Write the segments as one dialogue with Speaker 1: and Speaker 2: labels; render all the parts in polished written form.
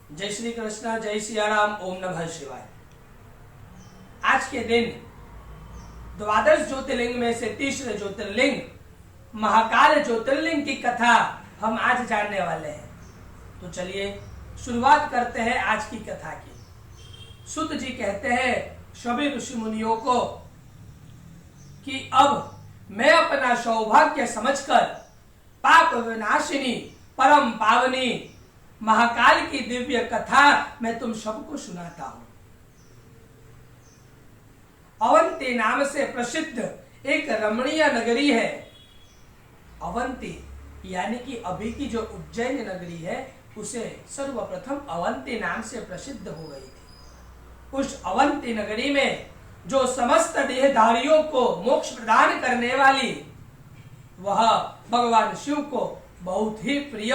Speaker 1: जय श्री कृष्ण, जय सिया राम, ओम नमः शिवाय। आज के दिन द्वादश ज्योतिर्लिंग में से तीसरे ज्योतिर्लिंग महाकाल ज्योतिर्लिंग की कथा हम आज जानने वाले हैं। तो चलिए शुरुआत करते हैं आज की कथा की। सुत जी कहते हैं सभी ऋषि मुनियों को कि अब मैं अपना सौभाग्य समझकर पाप विनाशिनी परम पावनी महाकाल की दिव्य कथा मैं तुम सबको सुनाता हूं। अवंती नाम से प्रसिद्ध एक रमणीय नगरी है। अवंती यानी कि अभी की जो उज्जैन नगरी है उसे सर्वप्रथम अवंती नाम से प्रसिद्ध हो गई थी। उस अवंती नगरी में जो समस्त देहधारियों को मोक्ष प्रदान करने वाली वह भगवान शिव को बहुत ही प्रिय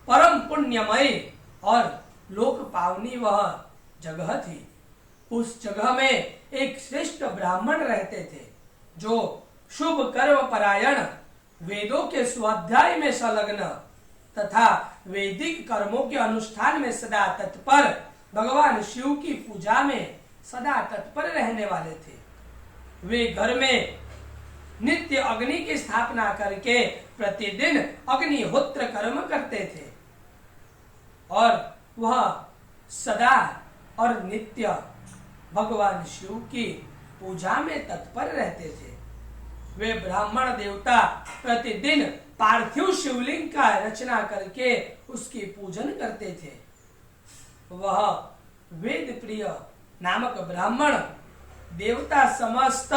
Speaker 1: परम पुण्यमय और लोक पावनी वह जगह थी। उस जगह में एक श्रेष्ठ ब्राह्मण रहते थे जो शुभ कर्म परायण, वेदों के स्वाध्याय में संलग्न तथा वैदिक कर्मों के अनुष्ठान में सदा तत्पर, भगवान शिव की पूजा में सदा तत्पर रहने वाले थे। वे घर में नित्य अग्नि की स्थापना करके प्रतिदिन अग्निहोत्र कर्म करते थे और वह सदा और नित्य भगवान शिव की पूजा में तत्पर रहते थे। वे ब्राह्मण देवता प्रतिदिन पार्थिव शिवलिंग का रचना करके उसकी पूजन करते थे। वह वेद प्रिय नामक ब्राह्मण देवता समस्त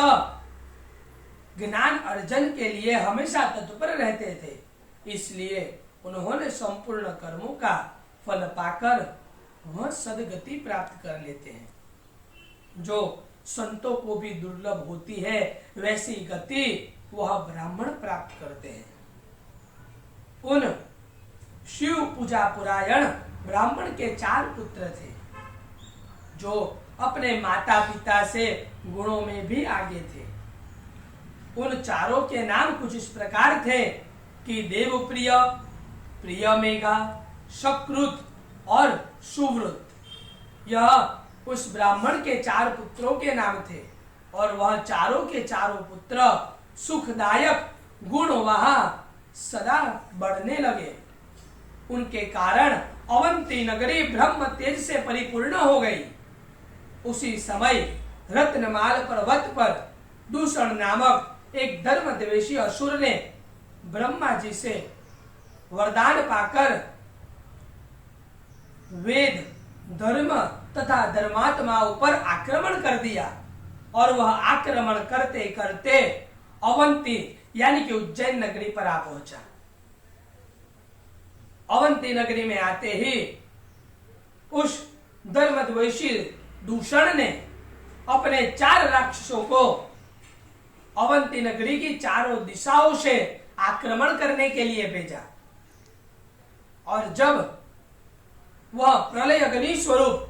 Speaker 1: ज्ञान अर्जन के लिए हमेशा तत्पर रहते थे। इसलिए उन्होंने संपूर्ण कर्मों का फल पाकर वह सदगति प्राप्त कर लेते हैं। जो संतों को भी दुर्लभ होती है वैसी गति वह ब्राह्मण प्राप्त करते हैं। उन शिव पूजा पुरायण ब्राह्मण के 4 पुत्र थे जो अपने माता पिता से गुणों में भी आगे थे। उन चारों के नाम कुछ इस प्रकार थे कि देवप्रिय, प्रियमेघा, सकृत और सुव्रत। यह उस ब्राह्मण के 4 पुत्रों के नाम थे और वह चारों के चारों पुत्र सुखदायक गुण वहां सदा बढ़ने लगे। उनके कारण अवंती नगरी ब्रह्म तेज से परिपूर्ण हो गई। उसी समय रत्नमाल पर्वत पर दूषण नामक एक धर्मद्वेषी असुर ने ब्रह्मा जी से वरदान पाकर वेद, धर्म तथा धर्मात्माओं पर आक्रमण कर दिया और वह आक्रमण करते करते अवंती यानी कि उज्जैन नगरी पर आ पहुंचा। अवंती नगरी में आते ही उस धर्मद्वेषी दूषण ने अपने 4 राक्षसों को अवंती नगरी की चारों दिशाओं से आक्रमण करने के लिए भेजा और जब वह प्रलय अग्नि स्वरूप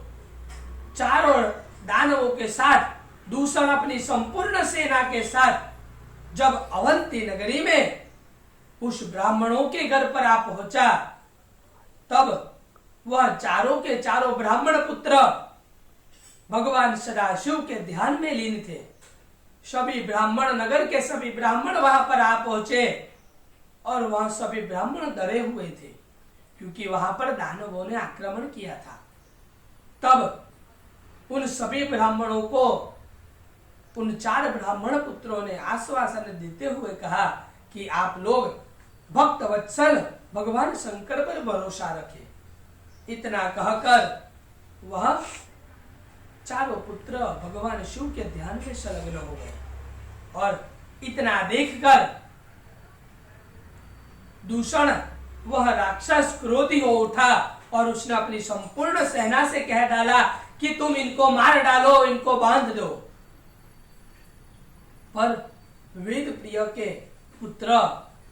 Speaker 1: चारों दानवों के साथ दूषण अपनी संपूर्ण सेना के साथ जब अवंती नगरी में उस ब्राह्मणों के घर पर आ पहुंचा तब वह चारों के चारों ब्राह्मण पुत्र भगवान सदाशिव के ध्यान में लीन थे। सभी ब्राह्मण, नगर के सभी ब्राह्मण वहां पर आ पहुंचे और वह सभी ब्राह्मण डरे हुए थे क्योंकि वहां पर दानवों ने आक्रमण किया था। तब उन सभी ब्राह्मणों को उन 4 ब्राह्मण पुत्रों ने आश्वासन देते हुए कहा कि आप लोग भक्त वत्सल भगवान शंकर पर भरोसा रखें। इतना कहकर वह चारों पुत्र भगवान शिव के ध्यान में संलग्न हो गए और इतना देखकर दूषण वह राक्षस क्रोधी हो उठा और उसने अपनी संपूर्ण सेना से कह डाला कि तुम इनको मार डालो, इनको बांध दो। पर वेद प्रिय के पुत्र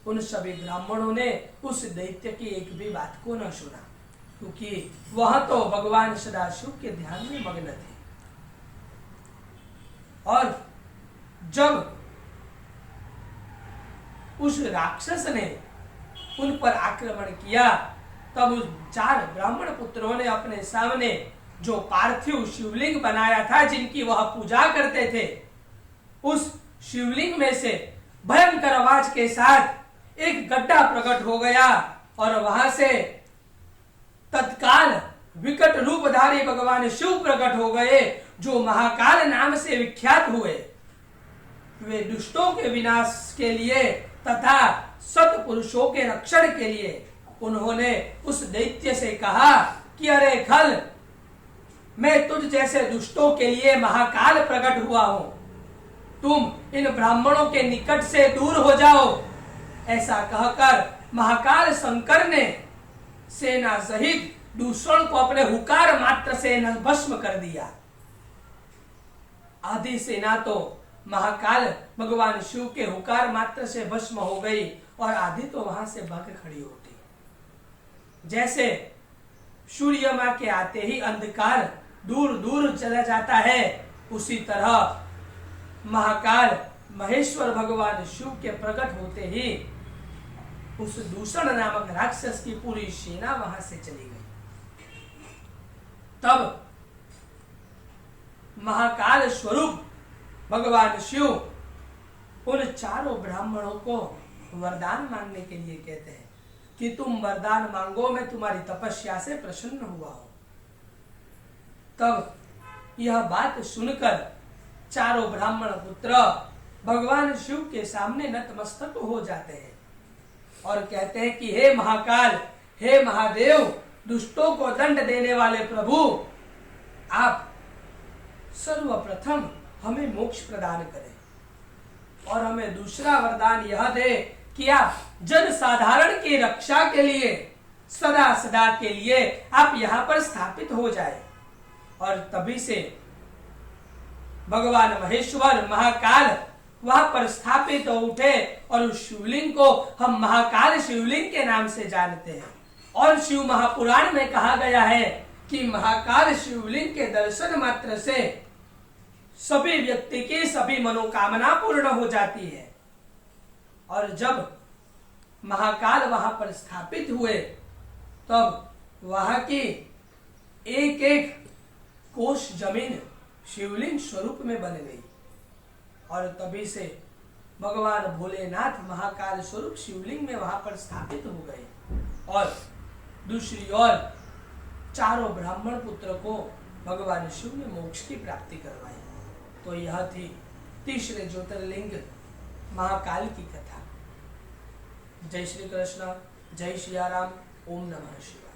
Speaker 1: उन सभी ब्राह्मणों ने उस दैत्य की एक भी बात को न सुना क्योंकि वह तो भगवान सदाशिव के ध्यान में मग्न थे। और जब उस राक्षस ने उन पर आक्रमण किया तब उस 4 ब्राह्मण पुत्रों ने अपने सामने जो पार्थिव शिवलिंग बनाया था, जिनकी वह पूजा करते थे, उस शिवलिंग में से भयंकर आवाज के साथ एक गड्ढा प्रकट हो गया और वहां से तत्काल विकट रूपधारी भगवान शिव प्रकट हो गए, जो महाकाल नाम से विख्यात हुए। वे दुष्टों के विनाश के लिए तथा सत्पुरुषों के रक्षण के लिए उन्होंने उस दैत्य से कहा कि अरे खल, मैं तुझ जैसे दुष्टों के लिए महाकाल प्रकट हुआ हूं, तुम इन ब्राह्मणों के निकट से दूर हो जाओ। ऐसा कहकर महाकाल शंकर ने सेना सहित दूषण को अपने हुकार मात्र से भस्म कर दिया। आधी सेना तो महाकाल भगवान शिव के हुकार मात्र से भस्म हो गई और आधी तो वहां से भाग खड़ी होती। जैसे सूर्य मां के आते ही अंधकार दूर दूर चला जाता है, उसी तरह महाकाल महेश्वर भगवान शिव के प्रकट होते ही उस दूषण नामक राक्षस की पूरी सेना वहां से चली गई। तब महाकाल स्वरूप भगवान शिव उन 4 ब्राह्मणों को वरदान मांगने के लिए कहते हैं कि तुम वरदान मांगो, मैं तुम्हारी तपस्या से प्रसन्न हुआ हूं। तब यह बात सुनकर 4 ब्राह्मण पुत्र भगवान शिव के सामने नतमस्तक हो जाते हैं और कहते हैं कि हे महाकाल, हे महादेव, दुष्टों को दंड देने वाले प्रभु, आप सर्वप्रथम हमें मोक्ष प्रदान करें और हमें दूसरा वरदान यह दे कि आप जन साधारण की रक्षा के लिए सदा सदा के लिए आप यहां पर स्थापित हो जाए। और तभी से भगवान महेश्वर महाकाल वहां पर स्थापित हो उठे और उस शिवलिंग को हम महाकाल शिवलिंग के नाम से जानते हैं। और शिव महापुराण में कहा गया है कि महाकाल शिवलिंग के दर्शन मात्र से सभी व्यक्ति की सभी मनोकामना पूर्ण हो जाती है। और जब महाकाल वहां पर स्थापित हुए तब वहां की एक एक कोष जमीन शिवलिंग स्वरूप में बन गई और तभी से भगवान भोलेनाथ महाकाल स्वरूप शिवलिंग में वहां पर स्थापित हो गए। और दूसरी ओर 4 ब्राह्मण पुत्र को भगवान शिव ने मोक्ष की प्राप्ति करवाई। तो यह थी तीसरे ज्योतिर्लिंग महाकाल की कथा। जय श्री कृष्ण, जय सिया राम, ओम नमः शिवाय।